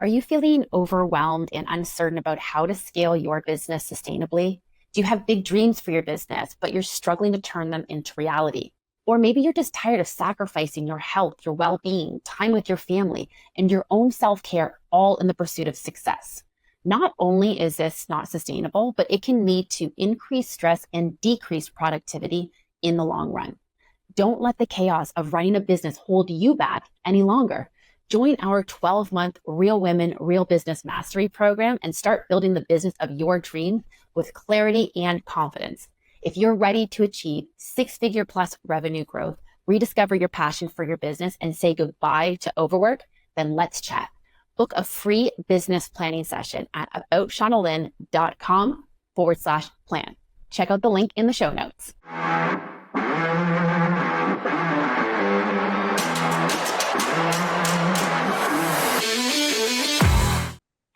Are you feeling overwhelmed and uncertain about how to scale your business sustainably? Do you have big dreams for your business, but you're struggling to turn them into reality? Or maybe you're just tired of sacrificing your health, your well being, time with your family, and your own self care all in the pursuit of success. Not only is this not sustainable, but it can lead to increased stress and decreased productivity in the long run. Don't let the chaos of running a business hold you back any longer. Join our 12-month Real Women, Real Business Mastery program and start building the business of your dream with clarity and confidence. If you're ready to achieve six-figure plus revenue growth, rediscover your passion for your business, and say goodbye to overwork, then let's chat. Book a free business planning session at aboutshaunaLynn.com/plan. Check out the link in the show notes.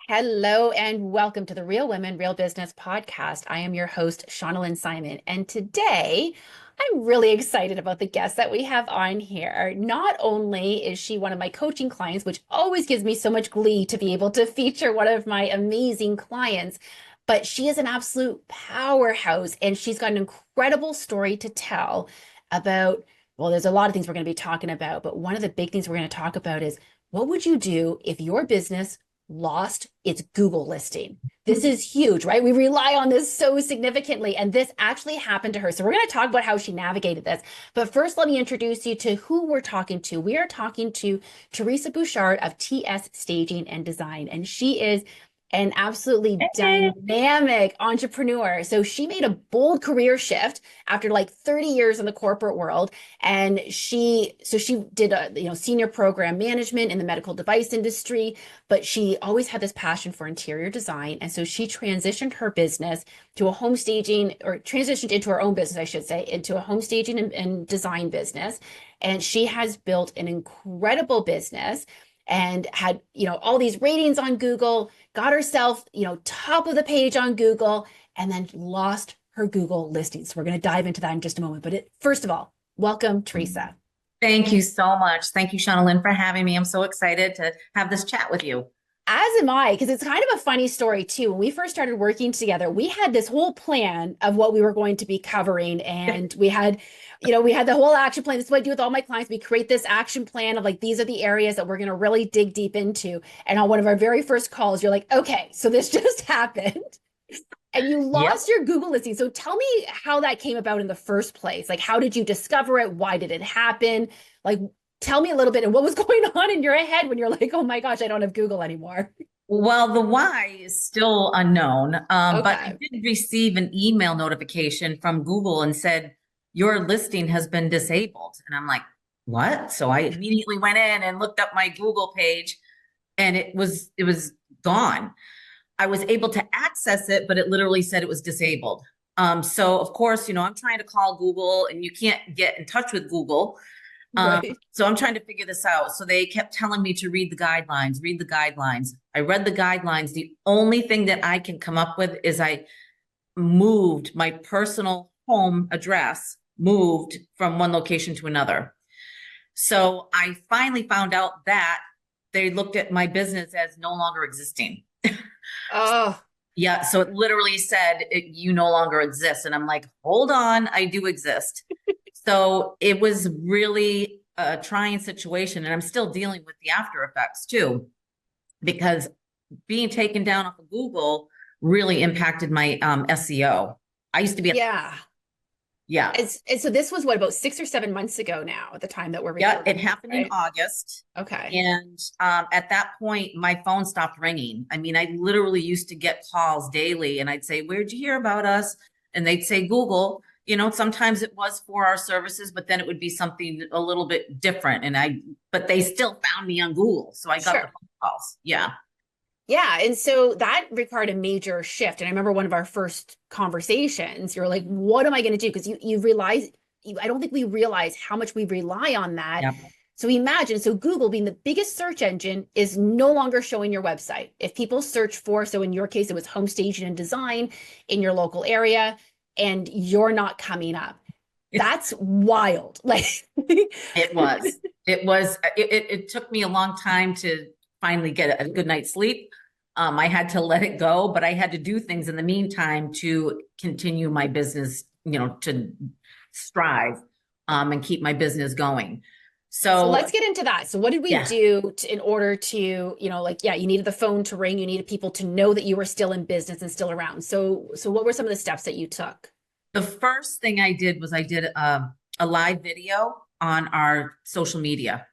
Hello and welcome to the Real Women, Real Business podcast. I am your host, Shauna Simon, and today I'm really excited about the guest that we have on here. Not only is she one of my coaching clients, which always gives me so much glee to be able to feature one of my amazing clients, but she is an absolute powerhouse and she's got an incredible story to tell about, well, there's a lot of things we're going to be talking about, but one of the big things we're going to talk about is what would you do if your business lost its Google listing? This is huge, right? We rely on this so significantly, and this actually happened to her. So we're going to talk about how she navigated this. But first, let me introduce you to who we're talking to. We are talking to Theresa Bouchard of TS Staging and Design, and she is an absolutely dynamic entrepreneur. So she made a bold career shift after like 30 years in the corporate world. And she did senior program management in the medical device industry, but she always had this passion for interior design. And so she transitioned her business to a home staging, or transitioned into her own business, I should say, into a home staging and design business. And she has built an incredible business and had, all these ratings on Google, got herself, top of the page on Google, and then lost her Google listings. So we're going to dive into that in just a moment. But first of all, welcome, Theresa. Thank you so much. Thank you, Shauna Lynn, for having me. I'm so excited to have this chat with you. As am I, because it's kind of a funny story too. When we first started working together, we had this whole plan of what we were going to be covering. And we had the whole action plan. This is what I do with all my clients. We create this action plan of like, these are the areas that we're going to really dig deep into. And on one of our very first calls, you're like, okay, so this just happened. And you lost your Google listing. So tell me how that came about in the first place. Like, how did you discover it? Why did it happen? Like, tell me a little bit and what was going on in your head when you're like, oh my gosh, I don't have Google anymore. Well, the why is still unknown, but I did receive an email notification from Google and said, your listing has been disabled. And I'm like, what? So I immediately went in and looked up my Google page and it was gone. I was able to access it, but it literally said it was disabled. So of course, I'm trying to call Google and you can't get in touch with Google. Right. So I'm trying to figure this out. So they kept telling me to read the guidelines, read the guidelines. I read the guidelines. The only thing that I can come up with is I moved my personal home address, moved from one location to another. So I finally found out that they looked at my business as no longer existing. Oh. Yeah. So it literally said, you no longer exist. And I'm like, hold on, I do exist. So it was really a trying situation. And I'm still dealing with the after effects too, because being taken down off of Google really impacted my SEO. I used to be Yeah. And so this was what, about 6 or 7 months ago now at the time that we're recording? Yeah, it happened in August. Okay. And at that point, my phone stopped ringing. I mean, I literally used to get calls daily and I'd say, where'd you hear about us? And they'd say Google. Sometimes it was for our services, but then it would be something a little bit different. But they still found me on Google. So I got the phone calls. Yeah. Yeah. And so that required a major shift. And I remember one of our first conversations, you're like, what am I going to do? Because you realize, I don't think we realize how much we rely on that. Yeah. So imagine, Google being the biggest search engine is no longer showing your website. If people search for, so in your case, it was home staging and design in your local area, and you're not coming up. That's wild. Like it took me a long time to finally get a good night's sleep. I had to let it go, but I had to do things in the meantime to continue my business, to strive, and keep my business going. So So let's get into that. So what did we yeah, do in order to, like, yeah, you needed the phone to ring, you needed people to know that you were still in business and still around. So what were some of the steps that you took? the first thing I did was I did a live video on our social media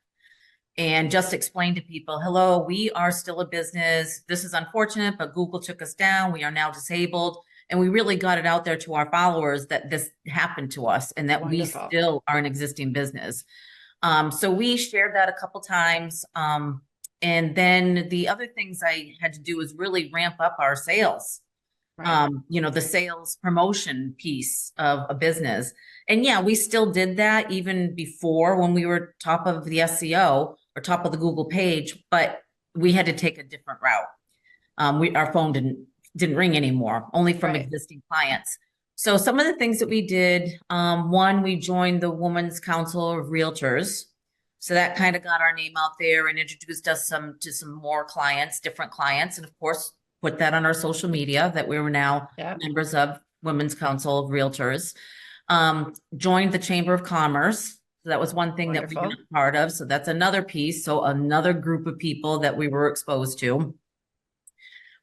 and just explained to people, hello, we are still a business. This is unfortunate, but Google took us down. We are now disabled. And we really got it out there to our followers that this happened to us and that we Wonderful. still are an existing business. So we shared that a couple times. And then the other things I had to do was really ramp up our sales, Right. the sales promotion piece of a business. And yeah, we still did that even before when we were top of the SEO or top of the Google page, but we had to take a different route. Our phone didn't ring anymore, only from Right. existing clients. So some of the things that we did, one, we joined the Women's Council of Realtors. So that kind of got our name out there and introduced us to some more clients, different clients, and of course, put that on our social media that we were now Yeah. members of Women's Council of Realtors. Joined the Chamber of Commerce. So that was one thing that we were Wonderful. not part of. So that's another piece. So another group of people that we were exposed to.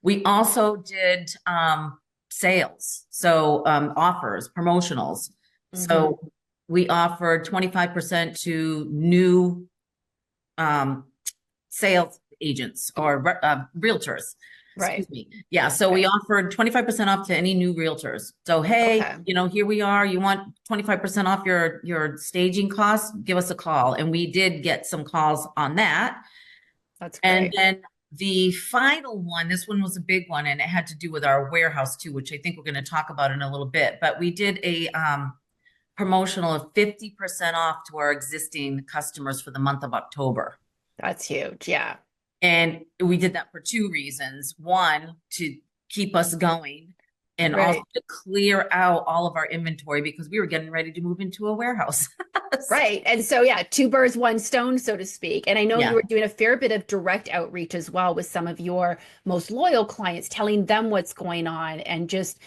We also did sales, so offers, promotionals. Hmm. So we offered 25% to new sales agents or realtors. Right. Excuse me. Yeah. So we Okay. offered 25% off to any new realtors. So, hey, Okay. here we are. You want 25% off your staging costs? Give us a call. And we did get some calls on that. That's And great. then the final one, this one was a big one, and it had to do with our warehouse too, which I think we're going to talk about in a little bit. But we did a promotional of 50% off to our existing customers for the month of October. That's huge. Yeah. And we did that for two reasons. One, to keep us going, and also Right. to clear out all of our inventory because we were getting ready to move into a warehouse. Right. And so, yeah, two birds, one stone, so to speak. And I know you Yeah, were doing a fair bit of direct outreach as well with some of your most loyal clients, telling them what's going on and just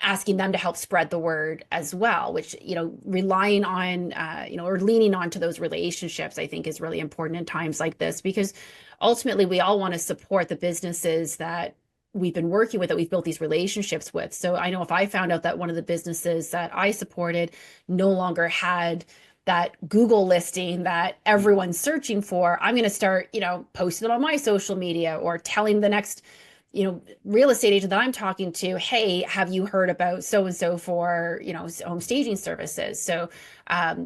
asking them to help spread the word as well, which, relying on, or leaning on to those relationships, I think is really important in times like this, because ultimately we all want to support the businesses that we've been working with, that we've built these relationships with. So I know if I found out that one of the businesses that I supported no longer had that Google listing that everyone's searching for, I'm going to start, posting them on my social media or telling the next, real estate agent that I'm talking to, hey, have you heard about so and so for, home staging services? So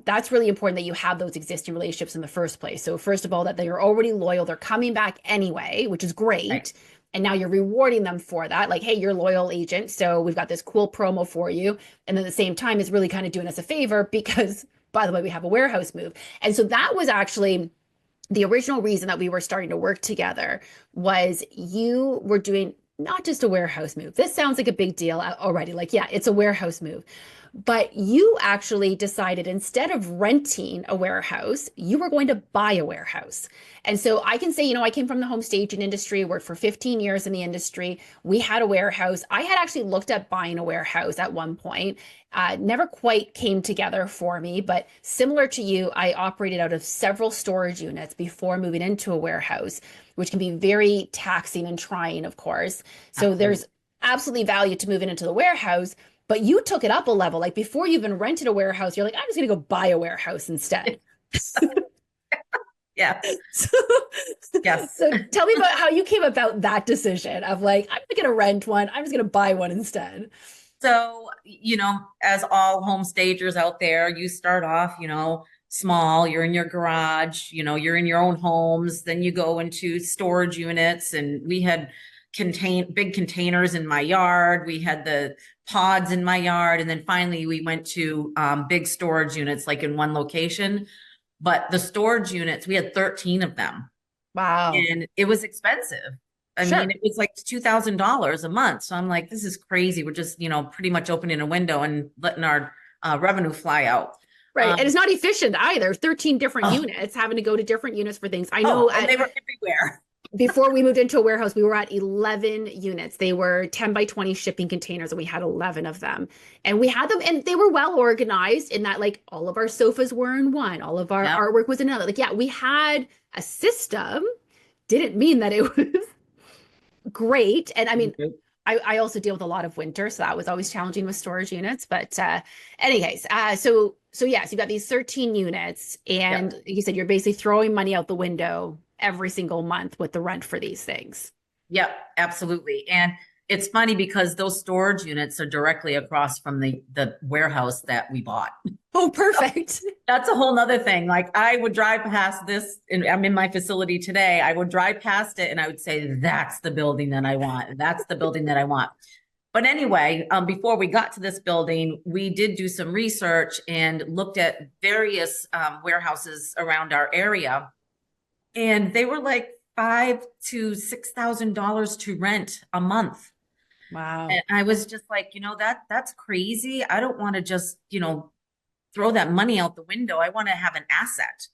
that's really important that you have those existing relationships in the first place. So first of all, that they are already loyal, they're coming back anyway, which is right. great. And now you're rewarding them for that. Like, hey, you're a loyal agent. So we've got this cool promo for you. And then at the same time, it's really kind of doing us a favor because, by the way, we have a warehouse move. And so that was actually the original reason that we were starting to work together was you were doing not just a warehouse move. This sounds like a big deal already. Like, yeah, it's a warehouse move. But you actually decided instead of renting a warehouse, you were going to buy a warehouse. And so I can say, I came from the home staging industry, worked for 15 years in the industry. We had a warehouse. I had actually looked at buying a warehouse at one point. Never quite came together for me, but similar to you, I operated out of several storage units before moving into a warehouse, which can be very taxing and trying, of course. So Absolutely. there's absolutely value to moving into the warehouse, but you took it up a level. Like before you even rented a warehouse, you're like, I'm just going to go buy a warehouse instead. Yeah. So, Yes. so tell me about how you came about that decision of like, I'm not going to rent one. I'm just going to buy one instead. So, as all home stagers out there, you start off, small, you're in your garage, you're in your own homes, then you go into storage units. And we had big containers in my yard. We had the pods in my yard. And then finally we went to big storage units, like in one location. But the storage units, we had 13 of them. Wow. And it was expensive. I mean, Sure. it was like $2,000 a month. So I'm like, this is crazy. We're just, pretty much opening a window and letting our revenue fly out. Right. And it's not efficient either. 13 different Oh, units, having to go to different units for things. I oh, know and at they were everywhere. before we moved into a warehouse, we were at 11 units. They were 10 by 20 shipping containers, and we had 11 of them. And we had them, and they were well organized in that, like, all of our sofas were in one, all of our Yep. artwork was in another. Like, yeah, we had a system. Didn't mean that it was great. And I mean, I also deal with a lot of winter, so that was always challenging with storage units. But anyways, so yes, you've got these 13 units, and Yep. you said you're basically throwing money out the window every single month with the rent for these things. Yep, absolutely. And it's funny because those storage units are directly across from the warehouse that we bought. Oh, perfect. That's a whole nother thing. Like I would drive past this, and I'm in my facility today. I would drive past it and I would say, that's the building that I want. That's the building that I want. But anyway, before we got to this building, we did do some research and looked at various warehouses around our area. And they were like $5,000 to $6,000 to rent a month. Wow. And I was just like, that's crazy. I don't want to just, throw that money out the window. I want to have an asset.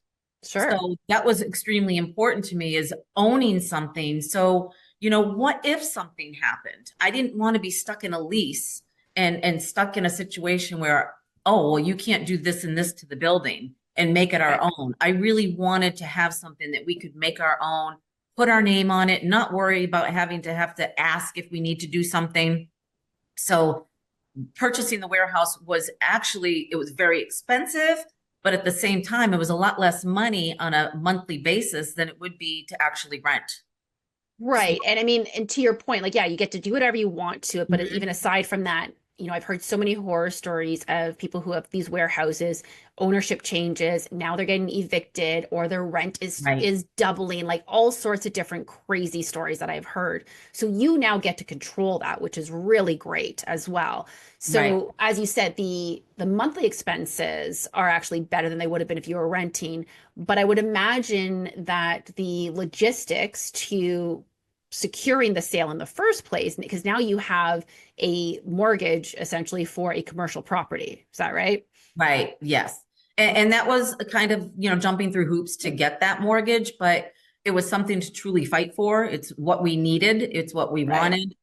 Sure. So that was extremely important to me, is owning something. So, what if something happened? I didn't want to be stuck in a lease and stuck in a situation where, oh, well, you can't do this and this to the building and make it our Right. own. I really wanted to have something that we could make our own, put our name on it, not worry about having to ask if we need to do something. So purchasing the warehouse was actually, it was very expensive, but at the same time, it was a lot less money on a monthly basis than it would be to actually rent. So, Right. And I mean, and to your point, like, yeah, you get to do whatever you want to, but mhm, even aside from that, I've heard so many horror stories of people who have these warehouses, ownership changes, now they're getting evicted or their rent is right, is doubling, like all sorts of different crazy stories that I've heard. So you now get to control that, which is really great as well. right, So as you said, the monthly expenses are actually better than they would have been if you were renting, but I would imagine that the logistics to securing the sale in the first place, because now you have a mortgage essentially for a commercial property. Is that right? right. Yes. And that was a kind of, jumping through hoops to get that mortgage, but it was something to truly fight for. It's what we needed. It's what we Right. wanted.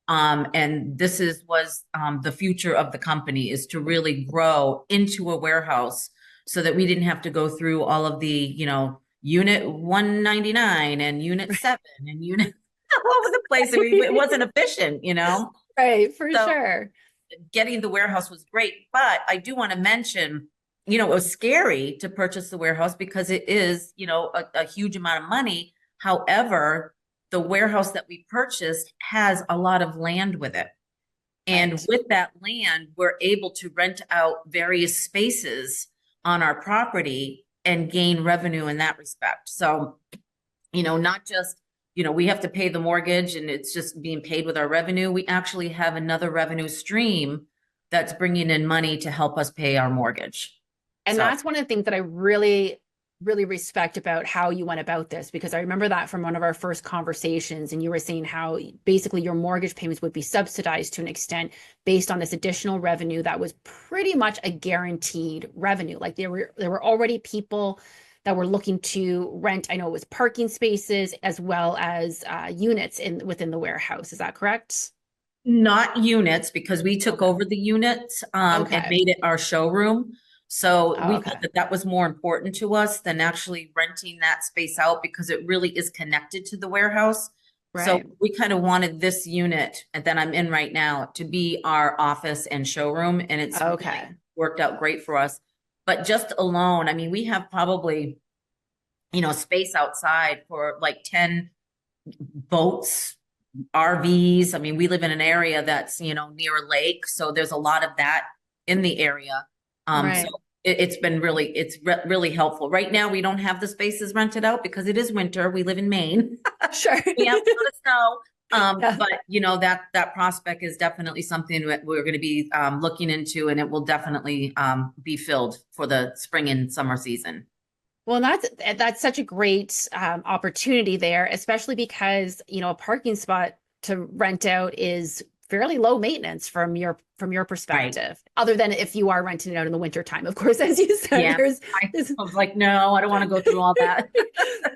And this was the future of the company, is to really grow into a warehouse so that we didn't have to go through all of the, unit 199 and unit 7 and unit all over the place. I mean, it wasn't efficient. Right, for So sure. getting the warehouse was great, but I do want to mention, it was scary to purchase the warehouse because it is, a huge amount of money. However, the warehouse that we purchased has a lot of land with it. And Right. with that land, we're able to rent out various spaces on our property and gain revenue in that respect. So, not just, we have to pay the mortgage and it's just being paid with our revenue. We actually have another revenue stream that's bringing in money to help us pay our mortgage. And So, that's one of the things that I really, really respect about how you went about this, because I remember that from one of our first conversations, and you were saying how basically your mortgage payments would be subsidized to an extent based on this additional revenue that was pretty much a guaranteed revenue. Like there were already people that were looking to rent. I know it was parking spaces as well as units within the warehouse. Is that correct? not units, because we took Okay. over the units and Okay. made it our showroom. So we felt Okay. that that was more important to us than actually renting that space out, because it really is connected to the warehouse. So Right. we kind of wanted this unit that I'm in right now to be our office and showroom, and it's really Okay. worked out great for us. But just alone, I mean, we have probably, space outside for like 10 boats, RVs. I mean, we live in an area that's, near a lake. So there's a lot of that in the area. So Right. it's been really helpful. Right now, we don't have the spaces rented out because it is winter. We live in Maine. Sure. We have a lot of snow. Yeah. But that prospect is definitely something that we're going to be looking into, and it will definitely be filled for the spring and summer season. Well, that's such a great opportunity there, especially because, a parking spot to rent out is fairly low maintenance from your Right. perspective, other than if you are renting it out in the winter time. Of course, as you said, Yeah. I there's was like, no, I don't want to go through all that.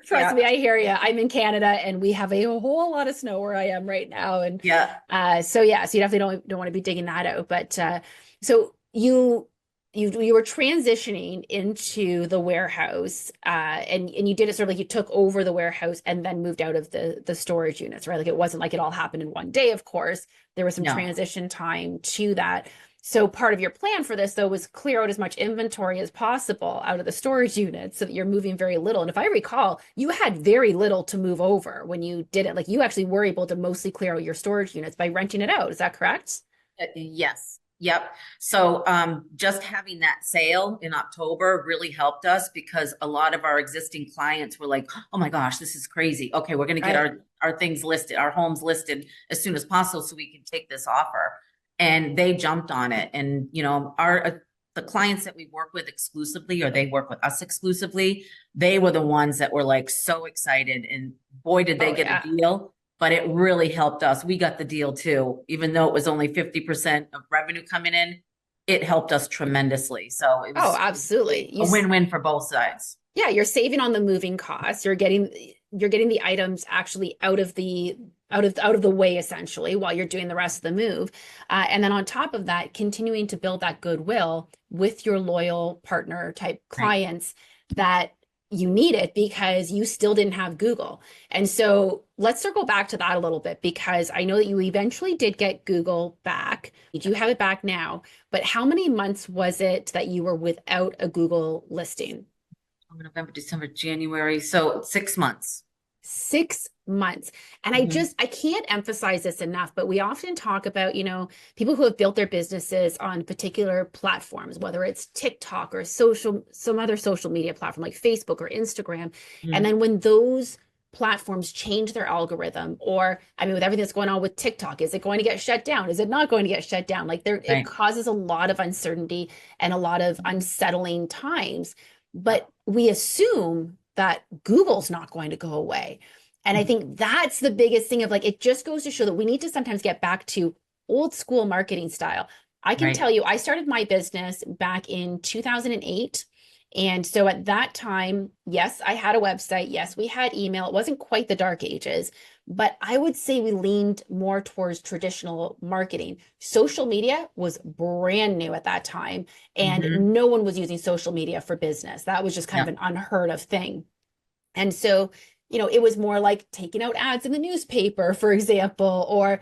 Trust Yeah. me, I hear you. I'm in Canada and we have a whole lot of snow where I am right now. And Yeah. so yeah, so you definitely don't want to be digging that out. But so you were transitioning into the warehouse, and you did it sort of like you took over the warehouse and then moved out of the storage units, right? Like it wasn't like it all happened in one day, of course. There was some No. transition time to that. So part of your plan for this, though, was clear out as much inventory as possible out of the storage units so that you're moving very little. And if I recall, you had very little to move over when you did it. Like you actually were able to mostly clear out your storage units by renting it out. Is that correct? Yes. Yep. So just having that sale in October really helped us because a lot of our existing clients were like, oh my gosh, this is crazy. Okay, we're going to get Right. our things listed, our homes listed as soon as possible so we can take this offer. And they jumped on it. And our the clients that we work with exclusively, or they work with us exclusively, they were the ones that were like so excited. And boy, did they Oh, get a yeah. deal. But it really helped us. We got the deal too, even though it was only 50% of revenue coming in. It helped us tremendously. So it Oh, was absolutely. a win-win for both sides. Yeah, you're saving on the moving costs. You're getting the items actually out of the way essentially while you're doing the rest of the move. And then on top of that, continuing to build that goodwill with your loyal partner type Right. clients that you need it because you still didn't have Google. And so let's circle back to that a little bit because I know that you eventually did get Google back. You do have it back now, but how many months was it that you were without a Google listing? November, December, January. So 6 months. 6 months. And I Mhm. just, I can't emphasize this enough, but we often talk about, people who have built their businesses on particular platforms, whether it's TikTok or some other social media platform like Facebook or Instagram. And Mhm. then when those platforms change their algorithm, or I mean, with everything that's going on with TikTok, is it going to get shut down? Is it not going to get shut down? Like it Right. causes a lot of uncertainty and a lot of unsettling times. Yep. But we assume that Google's not going to go away. And I Mhm. think that's the biggest thing of like, it just goes to show that we need to sometimes get back to old school marketing style. I can Right. tell you, I started my business back in 2008. And so at that time, yes, I had a website. Yes, we had email. It wasn't quite the dark ages, but I would say we leaned more towards traditional marketing. Social media was brand new at that time, and Mhm. no one was using social media for business. That was just kind of Yeah. an unheard of thing. And so, it was more like taking out ads in the newspaper, for example, or,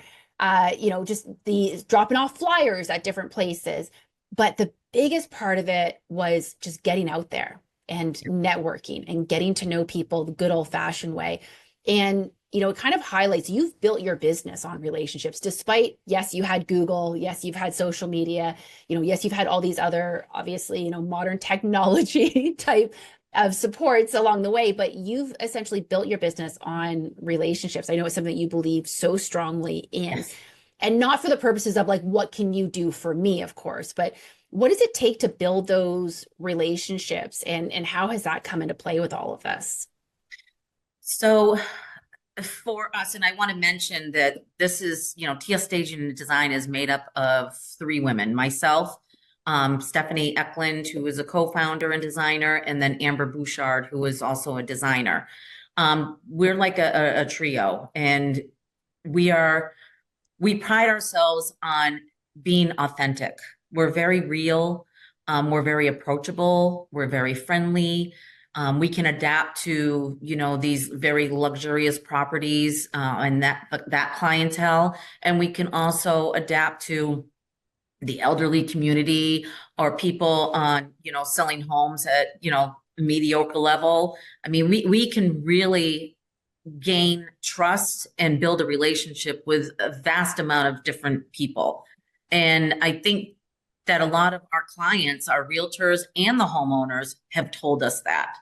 just the dropping off flyers at different places. But the biggest part of it was just getting out there and networking and getting to know people the good old fashioned way. And, it kind of highlights you've built your business on relationships, despite, yes, you had Google, yes, you've had social media, yes, you've had all these other, obviously, modern technology type of supports along the way, but you've essentially built your business on relationships. I know it's something that you believe so strongly in, Yes. and not for the purposes of like, what can you do for me, of course, but what does it take to build those relationships, and how has that come into play with all of this? So for us, and I want to mention that this is, TS Staging and Design is made up of three women, myself, Stephanie Eklund, who is a co-founder and designer, and then Amber Bouchard, who is also a designer. We're like a trio, and we are we pride ourselves on being authentic. We're very real. We're very approachable. We're very friendly. We can adapt to, these very luxurious properties and that clientele, and we can also adapt to the elderly community or people on, selling homes at, mediocre level. I mean, we can really gain trust and build a relationship with a vast amount of different people. And I think that a lot of our clients, our realtors and the homeowners have told us that.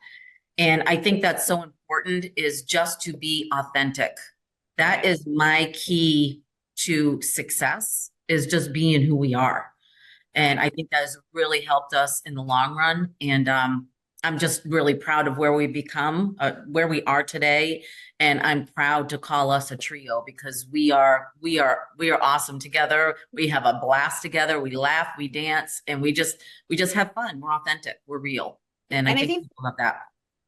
And I think that's so important is just to be authentic. That Right. is my key to success is just being who we are. And I think that has really helped us in the long run. And I'm just really proud of where we've become, where we are today. And I'm proud to call us a trio because we are awesome together. We have a blast together. We laugh, we dance, and we just have fun. We're authentic. We're real. And I And I think think people love that.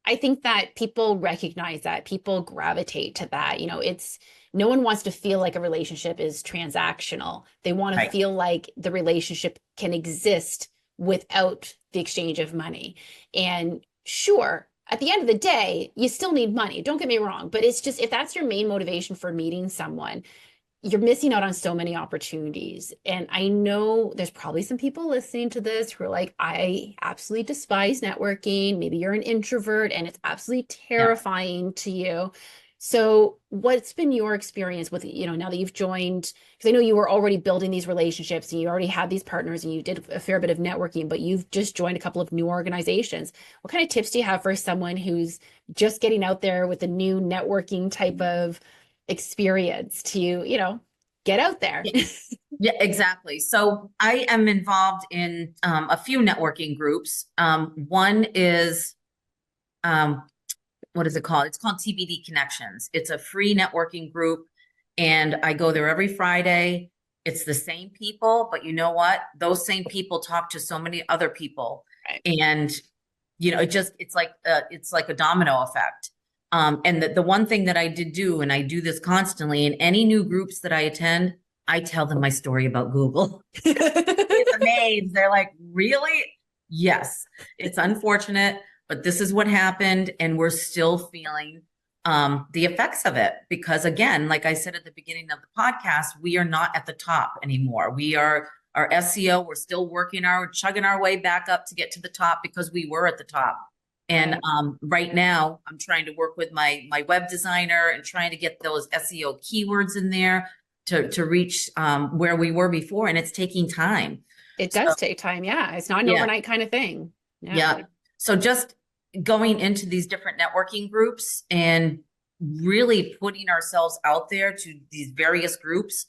I think that people recognize that, people gravitate to that. It's no one wants to feel like a relationship is transactional. They want to Right. feel like the relationship can exist without the exchange of money. And sure, at the end of the day, you still need money. Don't get me wrong, but it's just if that's your main motivation for meeting someone, you're missing out on so many opportunities. And I know there's probably some people listening to this who are like, I absolutely despise networking. Maybe you're an introvert and it's absolutely Yeah. terrifying to you. So, what's been your experience with, now that you've joined? Because I know you were already building these relationships and you already had these partners and you did a fair bit of networking, but you've just joined a couple of new organizations. What kind of tips do you have for someone who's just getting out there with a new networking type of experience to, get out there? Yeah, yeah, exactly. So I am involved in a few networking groups. One is um, what is it called? It's called TBD Connections. It's a free networking group, and I go there every Friday. It's the same people, but you know what? Those same people talk to so many other people, Right. and it's like a domino effect. And the one thing that I did do, and I do this constantly in any new groups that I attend, I tell them my story about Google. It's amazed. They're like, really? Yes, it's unfortunate, but this is what happened, and we're still feeling the effects of it. Because again, like I said at the beginning of the podcast, we are not at the top anymore. We are our SEO. We're still chugging our way back up to get to the top because we were at the top. And right now, I'm trying to work with my web designer and trying to get those SEO keywords in there to reach where we were before, and it's taking time. It So does take time. Yeah. It's not an yeah, overnight kind of thing. Yeah. yeah. So just going into these different networking groups and really putting ourselves out there to these various groups,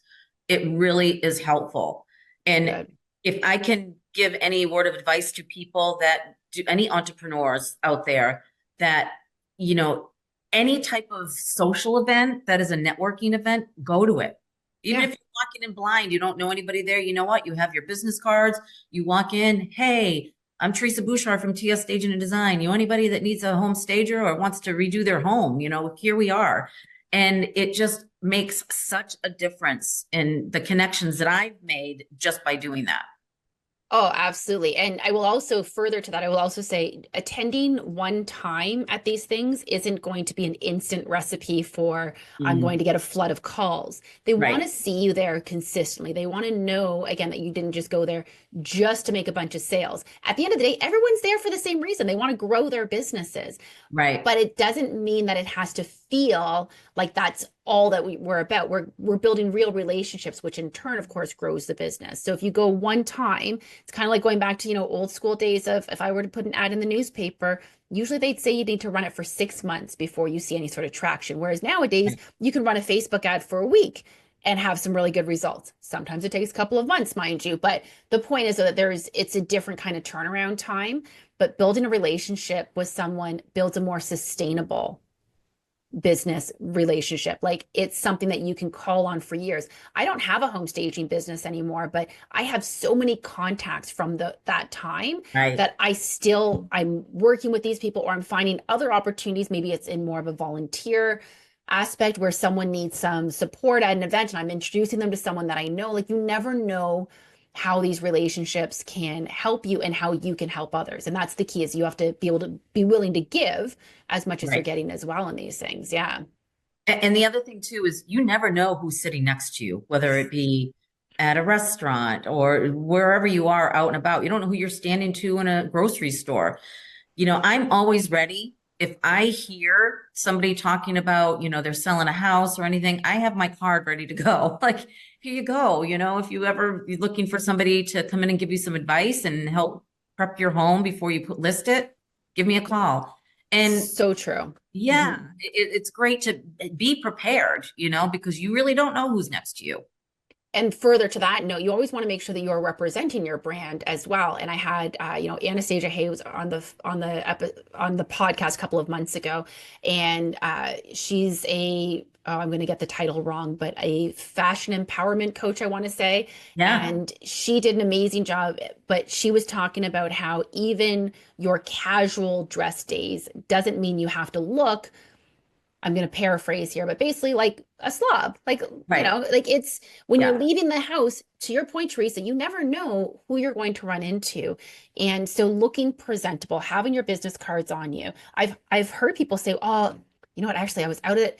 it really is helpful. And Good. if I can give any word of advice to people that do any entrepreneurs out there that, you know, any type of social event that is a networking event, go to it. Even Yeah. if you're walking in blind, you don't know anybody there, you know what? You have your business cards, you walk in, hey, I'm Theresa Bouchard from TS Staging and Design. You know anybody that needs a home stager or wants to redo their home? Here we are. And it just makes such a difference in the connections that I've made just by doing that. Oh, absolutely. And I will also further to that, I will also say attending one time at these things isn't going to be an instant recipe for I'm going Mm, to get a flood of calls. They want right, to see you there consistently. They want to know, again, that you didn't just go there just to make a bunch of sales. At the end of the day, everyone's there for the same reason. They want to grow their businesses, right, but it doesn't mean that it has to feel like that's all that we're about. We're building real relationships, which in turn, of course, grows the business. So if you go one time, it's kind of like going back to, old school days of if I were to put an ad in the newspaper, usually they'd say you need to run it for 6 months before you see any sort of traction. Whereas nowadays, right, you can run a Facebook ad for a week and have some really good results. Sometimes it takes a couple of months, mind you, but the point is that it's a different kind of turnaround time, but building a relationship with someone builds a more sustainable business relationship. Like it's something that you can call on for years. I don't have a home staging business anymore, but I have so many contacts from that time right, that I'm working with these people or I'm finding other opportunities. Maybe it's in more of a volunteer aspect where someone needs some support at an event and I'm introducing them to someone that I know. Like you never know how these relationships can help you and how you can help others. And that's the key is you have to be able to be willing to give as much as you're right. getting as well in these things. Yeah. And the other thing too is you never know who's sitting next to you, whether it be at a restaurant or wherever you are out and about. You don't know who you're standing to in a grocery store. I'm always ready. If I hear somebody talking about, they're selling a house or anything, I have my card ready to go. Like, here you go. If you ever you're looking for somebody to come in and give you some advice and help prep your home before you list it, give me a call. And So true. yeah, Mhm. it's great to be prepared, because you really don't know who's next to you. And further to that note, you always want to make sure that you're representing your brand as well. And I had, Anastasia Hay was on the podcast a couple of months ago, and she's a oh, I'm going to get the title wrong, but a fashion empowerment coach, I want to say. Yeah. And she did an amazing job. But she was talking about how even your casual dress days doesn't mean you have to look, I'm going to paraphrase here, but basically like a slob. Like, Right. like it's when you're Yeah. leaving the house, to your point, Theresa, you never know who you're going to run into. And so looking presentable, having your business cards on you. I've heard people say, "Oh, you know what, actually I was out at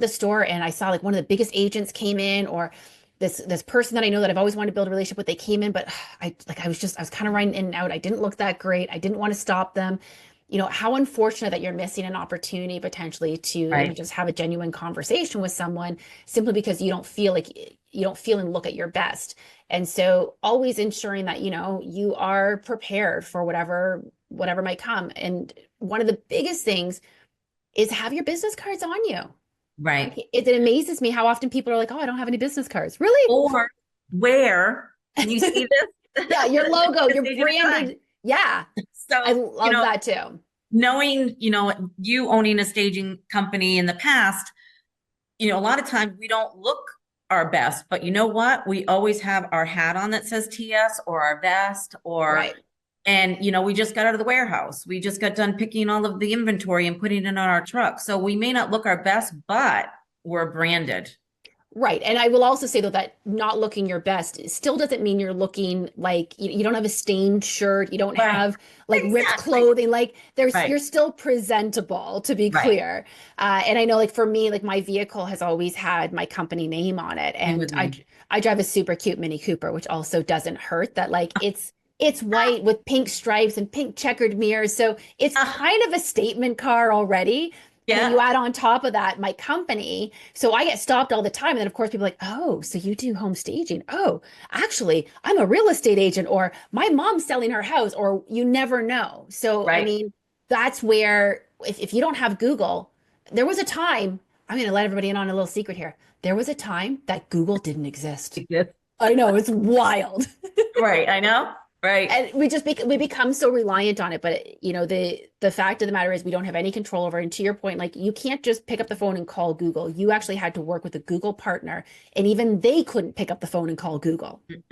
the store and I saw like one of the biggest agents came in, or this person that I know that I've always wanted to build a relationship with, they came in, but I was kind of running in and out. I didn't look that great. I didn't want to stop them. How unfortunate that you're missing an opportunity potentially to even Right. just have a genuine conversation with someone simply because you don't feel and look at your best. And so always ensuring that, you are prepared for whatever might come. And one of the biggest things is have your business cards on you. Like Right. it amazes me how often people are like, "Oh, I don't have any business cards." Really? Or where, can you see this? Yeah, your logo, The your stage at a time. branded. Yeah, I So, love that too. knowing, you owning a staging company in the past, a lot of times we don't look our best, but you know what? We always have our hat on that says TS, or our vest, Right. and we just got out of the warehouse. We just got done picking all of the inventory and putting it on our truck. So we may not look our best, but we're branded. Right. And I will also say though that not looking your best still doesn't mean you're looking like you don't have a stained shirt, you don't Right. have like ripped Exactly. clothing, like Right. you're still presentable, to be Right. clear. And I know like for me, like my vehicle has always had my company name on it. Same And with me. I drive a super cute Mini Cooper, which also doesn't hurt that like it's white with pink stripes and pink checkered mirrors. So it's Ah, kind of a statement car already. And then you yeah. add on top of that my company. So I get stopped all the time. And then, of course, people are like, oh, so you do home staging? Oh, actually, I'm a real estate agent, or my mom's selling her house, or you never know. So, I Right. mean, that's where, if you don't have Google, there was a time, I'm going to let everybody in on a little secret here. There was a time that Google didn't exist. I know, it's wild. Right. I know. Right. And we become so reliant on it, but the fact of the matter is we don't have any control over it. And to your point, like you can't just pick up the phone and call Google. You actually had to work with a Google partner, and even they couldn't pick up the phone and call Google. It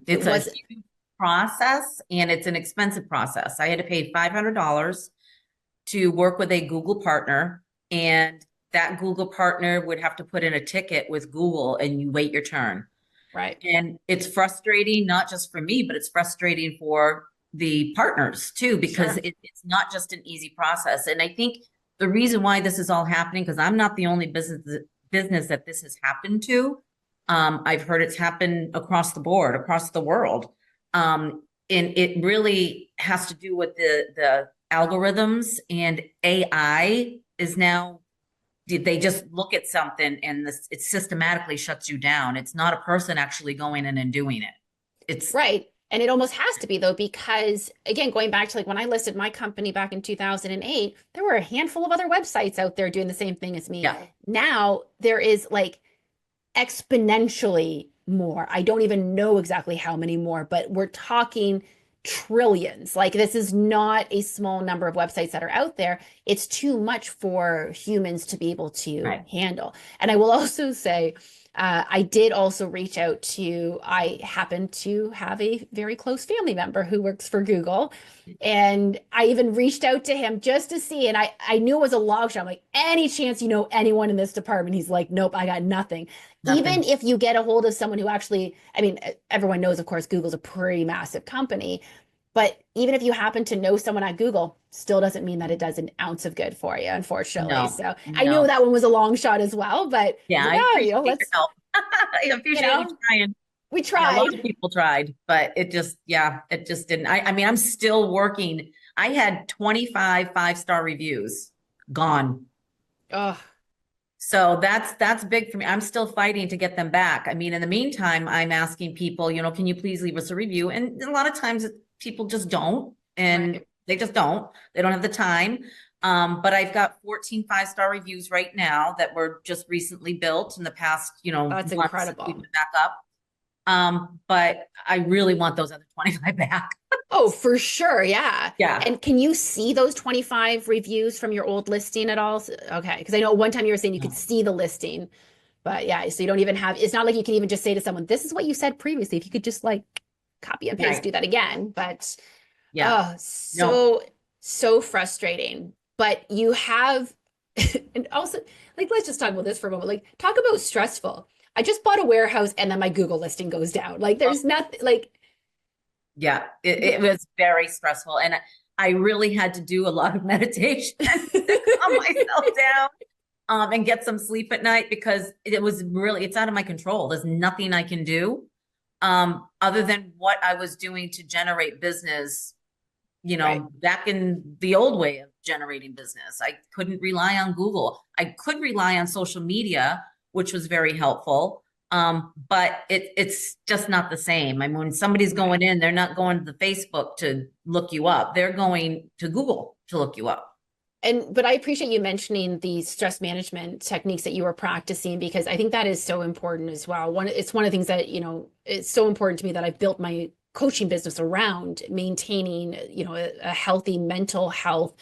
It's a was huge process, and it's an expensive process. I had to pay $500 to work with a Google partner, and that Google partner would have to put in a ticket with Google, and you wait your turn. right. And it's frustrating, not just for me, but it's frustrating for the partners too, because Sure. it's not just an easy process. And I think the reason why this is all happening, because I'm not the only business that this has happened to. I've heard it's happened across the board, across the world. And it really has to do with the algorithms, and AI is now, they just look at something and it systematically shuts you down. It's not a person actually going in and doing it. It's Right. And it almost has to be though, because again, going back to like when I listed my company back in 2008, there were a handful of other websites out there doing the same thing as me. yeah, Now there is like exponentially more. I don't even know exactly how many more, but we're talking trillions. Like this is not a small number of websites that are out there. It's too much for humans to be able to right. handle. And I will also say, I did also reach out to, I happen to have a very close family member who works for Google. And I even reached out to him just to see. And I knew it was a long shot. I'm like, any chance you know anyone in this department? He's like, nope, I got nothing. Even Nothing. if you get a hold of someone who actually, I mean, everyone knows, of course, Google's a pretty massive company, but even if you happen to know someone at Google, still doesn't mean that it does an ounce of good for you, unfortunately. No, So I knew no. that one was a long shot as well, but I Yeah, was like, I oh, appreciate your let's, help. I you appreciate you know, trying. we Yeah, a lot tried. of people tried, but it just didn't. I mean, I'm still working. I had 25 five-star reviews gone. Oh, So that's big for me. I'm still fighting to get them back. I mean, in the meantime, I'm asking people, can you please leave us a review? And a lot of times people just don't, and right. they just don't. They don't have the time. But I've got 14 five-star reviews right now that were just recently built in the past, That's months since we've incredible. been back up. But I really want those other 25 back. Oh, for sure. Yeah. Yeah. And can you see those 25 reviews from your old listing at all? Okay. Because I know one time you were saying you could No. see the listing, but yeah, so you don't even have, it's not like you can even just say to someone, this is what you said previously. If you could just like copy and paste, Right. do that again. But Yeah. oh, No. so frustrating. But you have, and also, like, let's just talk about this for a moment. Like, talk about stressful. I just bought a warehouse and then my Google listing goes down. Like, there's nothing, like, Yeah, it was very stressful. And I really had to do a lot of meditation to calm myself down, and get some sleep at night because it was really, it's out of my control. There's nothing I can do, other than what I was doing to generate business, right. back in the old way of generating business. I couldn't rely on Google. I could rely on social media, which was very helpful. But it's just not the same. I mean, when somebody's Right. going in, they're not going to Facebook to look you up. They're going to Google to look you up. But I appreciate you mentioning the stress management techniques that you were practicing because I think that is so important as well. It's one of the things that, it's so important to me that I've built my coaching business around maintaining, a healthy mental health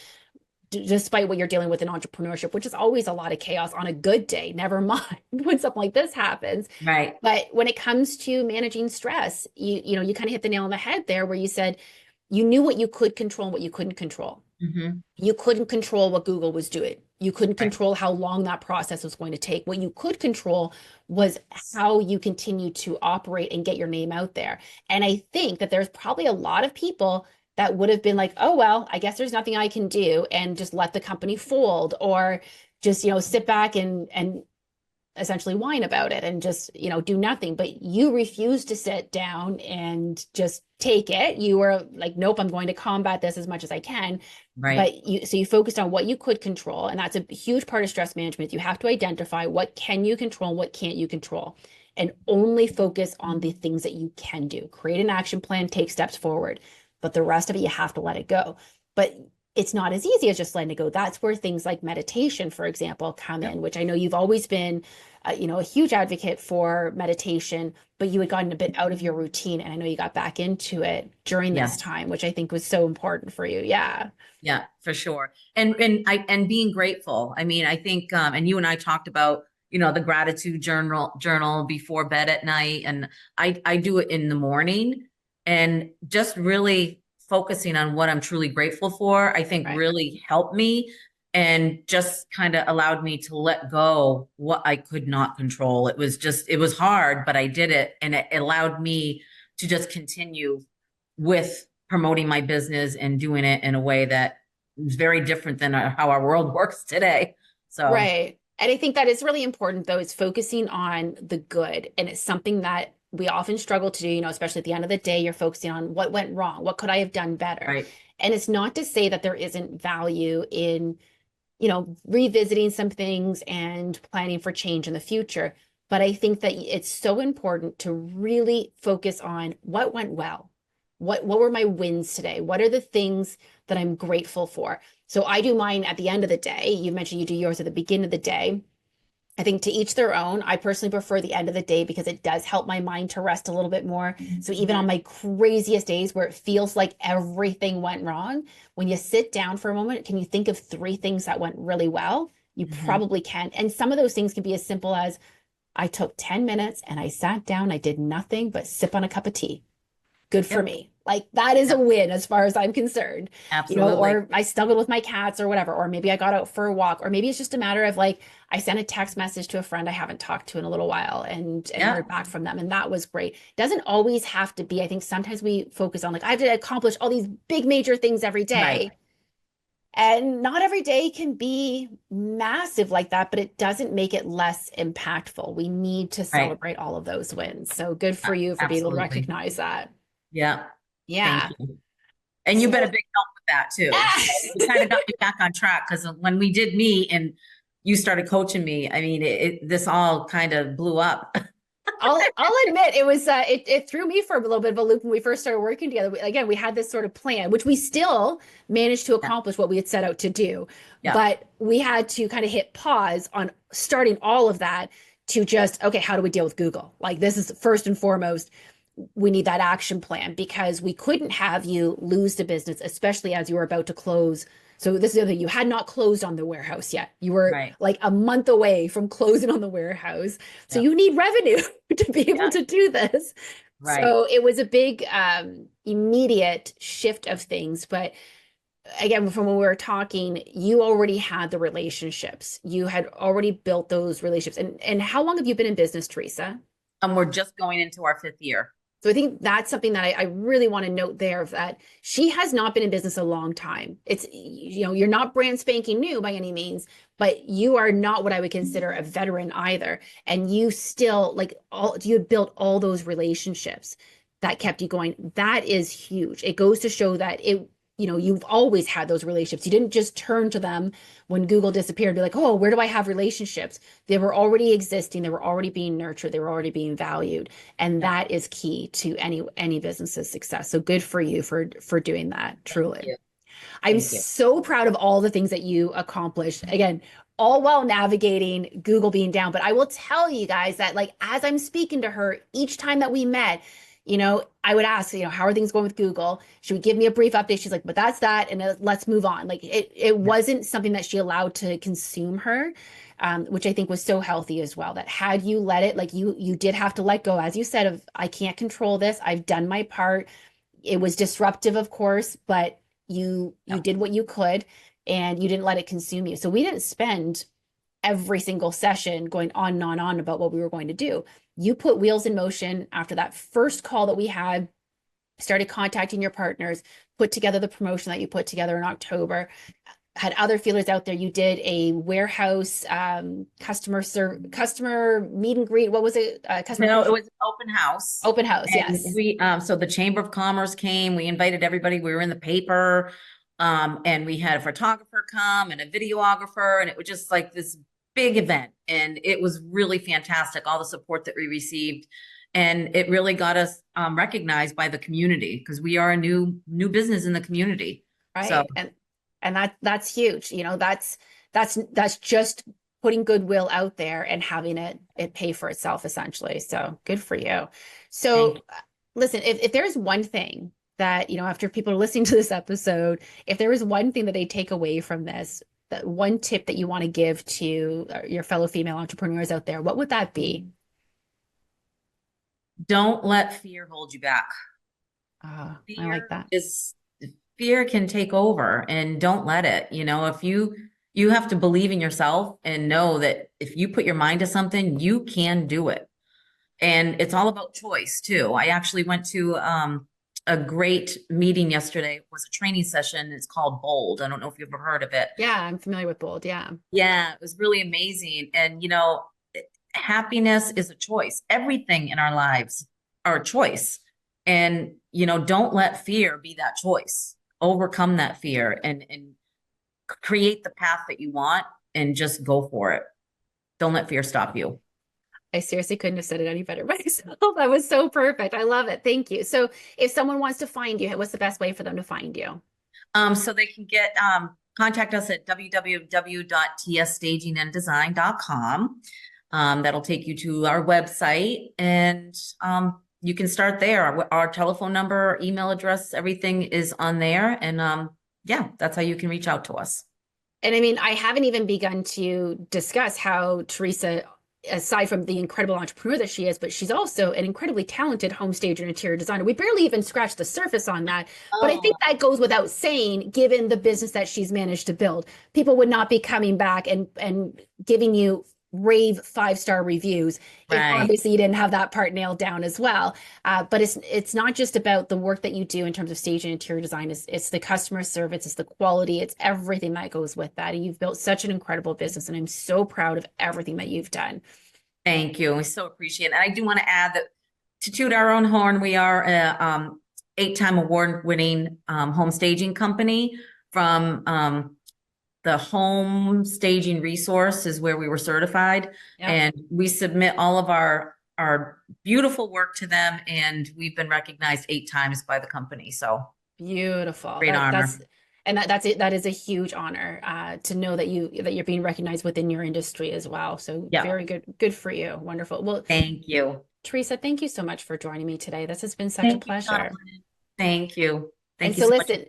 despite what you're dealing with in entrepreneurship, which is always a lot of chaos on a good day, never mind when something like this happens. Right. But when it comes to managing stress, you kind of hit the nail on the head there where you said you knew what you could control and what you couldn't control. Hmm. You couldn't control what Google was doing. You couldn't Right. control how long that process was going to take. What you could control was how you continue to operate and get your name out there. And I think that there's probably a lot of people that would have been like, oh, well, I guess there's nothing I can do and just let the company fold or just, sit back and essentially whine about it and just, do nothing. But you refused to sit down and just take it. You were like, nope, I'm going to combat this as much as I can. Right. So you focused on what you could control. And that's a huge part of stress management. You have to identify what can you control, what can't you control, and only focus on the things that you can do. Create an action plan, take steps forward. But the rest of it, you have to let it go. But it's not as easy as just letting it go. That's where things like meditation, for example, come Yep. in, which I know you've always been, a huge advocate for meditation, but you had gotten a bit out of your routine. And I know you got back into it during this Yeah. time, which I think was so important for you. Yeah. Yeah, for sure. And being grateful. I mean, I think and you and I talked about, the gratitude journal before bed at night. And I do it in the morning, and just really focusing on what I'm truly grateful for, I think Right. really helped me and just kind of allowed me to let go what I could not control. It was hard, but I did it, and it allowed me to just continue with promoting my business and doing it in a way that is very different than how our world works today. So, Right. And I think that is really important, though, is focusing on the good. And it's something that we often struggle to do, especially at the end of the day, you're focusing on what went wrong, what could I have done better? right, And it's not to say that there isn't value in, revisiting some things and planning for change in the future. But I think that it's so important to really focus on what went well. What were my wins today? What are the things that I'm grateful for? So I do mine at the end of the day. You mentioned you do yours at the beginning of the day. I think to each their own. I personally prefer the end of the day because it does help my mind to rest a little bit more. So even on mhm, my craziest days where it feels like everything went wrong, when you sit down for a moment, can you think of three things that went really well? You mhm, probably can. And some of those things can be as simple as I took 10 minutes and I sat down, I did nothing but sip on a cup of tea. Good for yep, me. Like that is a yep, win as far as I'm concerned, absolutely, or I snuggled with my cats or whatever, or maybe I got out for a walk, or maybe it's just a matter of like I sent a text message to a friend I haven't talked to in a little while and heard yeah, back from them. And that was great. It doesn't always have to be. I think sometimes we focus on like I have to accomplish all these big major things every right, day. And not every day can be massive like that, but it doesn't make it less impactful. We need to right, celebrate all of those wins. So good for you for being able to absolutely, recognize that. yeah. Thank Yeah. you. And you've been a So big help with that too. You kind of got me back on track because when we did meet and you started coaching me, I mean, this all kind of blew up. I'll admit it was it threw me for a little bit of a loop when we first started working together. Again, we had this sort of plan, which we still managed to Yeah, accomplish what we had set out to do, yeah, but we had to kind of hit pause on starting all of that to just, okay, how do we deal with Google? Like, this is first and foremost, we need that action plan because we couldn't have you lose the business, especially as you were about to close. So this is the other thing, you had not closed on the warehouse yet. You were Right. like a month away from closing on the warehouse. So Yep. you need revenue to be able Yeah. to do this. Right. So it was a big immediate shift of things. But again, from when we were talking, you already had the relationships. You had already built those relationships. And how long have you been in business, Theresa? We're just going into our 5th year. So I think that's something that I really want to note there, of that she has not been in business a long time. It's, you're not brand spanking new by any means, but you are not what I would consider a veteran either. And you still you had built all those relationships that kept you going. That is huge. It goes to show that you've always had those relationships. You didn't just turn to them when Google disappeared and be like, oh, where do I have relationships? They were already existing. They were already being nurtured. They were already being valued. And Yep. that is key to any business's success. So good for you for doing that, Thank truly. you. I'm Thank you. so proud of all the things that you accomplished. Again, all while navigating Google being down. But I will tell you guys that, like, as I'm speaking to her each time that we met, I would ask, how are things going with Google? She would give me a brief update. She's like, but that's that, and let's move on. Like, it Yeah. wasn't something that she allowed to consume her, which I think was so healthy as well. That had you let it, like, you did have to let go, as you said, of, I can't control this. I've done my part. It was disruptive, of course, but you Yep. did what you could, and you didn't let it consume you. So we didn't spend every single session going on and on about what we were going to do. You put wheels in motion after that first call that we had, started contacting your partners, put together the promotion that you put together in October, had other feelers out there. You did a warehouse customer meet and greet. What was it? Customer No, it appreciation was an open house. open house. And Yes. so the Chamber of Commerce came, we invited everybody, we were in the paper. And we had a photographer come and a videographer, and it was just like this big event. And it was really fantastic, all the support that we received. And it really got us recognized by the community, because we are a new business in the community. So Right. And that's huge. That's just putting goodwill out there and having it pay for itself, essentially. So good for you. thank So listen, if there's one thing that, after people are listening to this episode, if there is one thing that they take away from this, that one tip that you want to give to your fellow female entrepreneurs out there, what would that be? Don't let fear hold you back. I like Fear that. is fear can take over, and don't let it. If you have to believe in yourself and know that if you put your mind to something, you can do it. And it's all about choice too. I actually went to a great meeting yesterday. It was a training session. It's called Bold. I don't know if you've ever heard of it. Yeah, I'm familiar with Bold. Yeah. Yeah, it was really amazing. And happiness is a choice. Everything in our lives are a choice. And don't let fear be that choice. Overcome that fear and create the path that you want, and just go for it. Don't let fear stop you. I seriously couldn't have said it any better myself. That was so perfect. I love it. Thank you. So if someone wants to find you, what's the best way for them to find you? So they can contact us at www.tsstaginganddesign.com. That'll take you to our website, and you can start there. Our telephone number, our email address, everything is on there. And yeah, that's how you can reach out to us. And I mean, I haven't even begun to discuss how Theresa, aside from the incredible entrepreneur that she is, but she's also an incredibly talented home stager and interior designer. We barely even scratched the surface on that. But I Oh, think that goes without saying, given the business that she's managed to build. People would not be coming back and giving you rave 5-star reviews if right. obviously you didn't have that part nailed down as well. But it's not just about the work that you do in terms of stage and interior design. It's the customer service, it's the quality, it's everything that goes with that. And you've built such an incredible business, and I'm so proud of everything that you've done. Thank you. We so appreciate it. And I do want to add that, to toot our own horn, we are a 8-time award-winning home staging company. From the home staging resource is where we were certified. Yeah. And we submit all of our beautiful work to them, and we've been recognized 8 times by the company. So Beautiful. great That's honor. And that's it. That is a huge honor to know that you're being recognized within your industry as well. So Yeah. very good for you. Wonderful. Well, Thank you. Teresa, thank you so much for joining me today. This has been such a Thank you, Sean. pleasure. Thank you. And Thank you so so much. listen,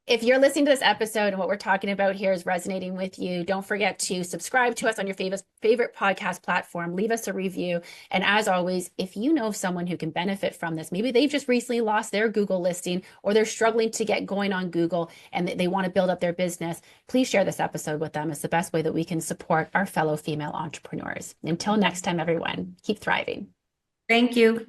if you're listening to this episode and what we're talking about here is resonating with you, don't forget to subscribe to us on your favorite podcast platform. Leave us a review. And as always, if you know of someone who can benefit from this, maybe they've just recently lost their Google listing or they're struggling to get going on Google and they want to build up their business, please share this episode with them. It's the best way that we can support our fellow female entrepreneurs. Until next time, everyone, keep thriving. Thank you.